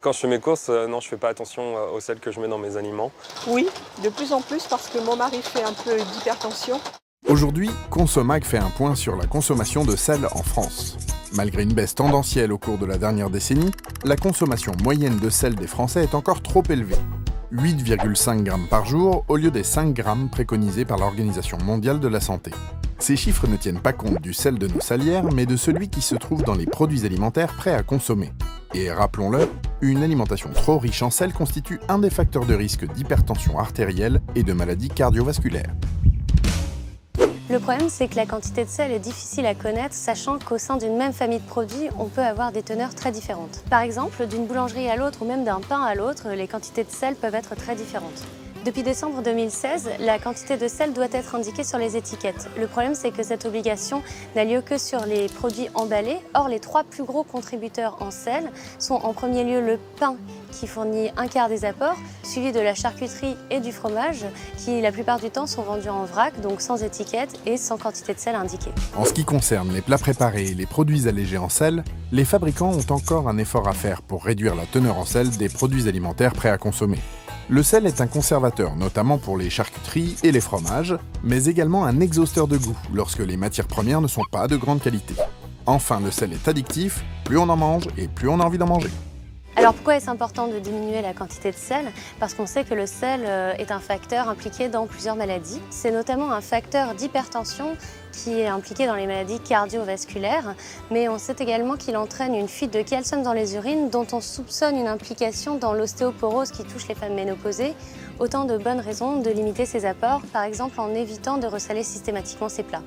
Quand je fais mes courses, non, je fais pas attention au sel que je mets dans mes aliments. Oui, de plus en plus parce que mon mari fait un peu d'hypertension. Aujourd'hui, Consommag fait un point sur la consommation de sel en France. Malgré une baisse tendancielle au cours de la dernière décennie, la consommation moyenne de sel des Français est encore trop élevée. 8,5 grammes par jour au lieu des 5 grammes préconisés par l'Organisation mondiale de la santé. Ces chiffres ne tiennent pas compte du sel de nos salières, mais de celui qui se trouve dans les produits alimentaires prêts à consommer. Et rappelons-le, une alimentation trop riche en sel constitue un des facteurs de risque d'hypertension artérielle et de maladies cardiovasculaires. Le problème, c'est que la quantité de sel est difficile à connaître, sachant qu'au sein d'une même famille de produits, on peut avoir des teneurs très différentes. Par exemple, d'une boulangerie à l'autre ou même d'un pain à l'autre, les quantités de sel peuvent être très différentes. Depuis décembre 2016, la quantité de sel doit être indiquée sur les étiquettes. Le problème, c'est que cette obligation n'a lieu que sur les produits emballés. Or, les 3 plus gros contributeurs en sel sont en premier lieu le pain, qui fournit un quart des apports, suivi de la charcuterie et du fromage, qui la plupart du temps sont vendus en vrac, donc sans étiquette et sans quantité de sel indiquée. En ce qui concerne les plats préparés et les produits allégés en sel, les fabricants ont encore un effort à faire pour réduire la teneur en sel des produits alimentaires prêts à consommer. Le sel est un conservateur, notamment pour les charcuteries et les fromages, mais également un exhausteur de goût lorsque les matières premières ne sont pas de grande qualité. Enfin, le sel est addictif, plus on en mange et plus on a envie d'en manger. Alors pourquoi est-ce important de diminuer la quantité de sel? Parce qu'on sait que le sel est un facteur impliqué dans plusieurs maladies. C'est notamment un facteur d'hypertension qui est impliqué dans les maladies cardiovasculaires, mais on sait également qu'il entraîne une fuite de calcium dans les urines dont on soupçonne une implication dans l'ostéoporose qui touche les femmes ménopausées. Autant de bonnes raisons de limiter ces apports, par exemple en évitant de ressaler systématiquement ces plats.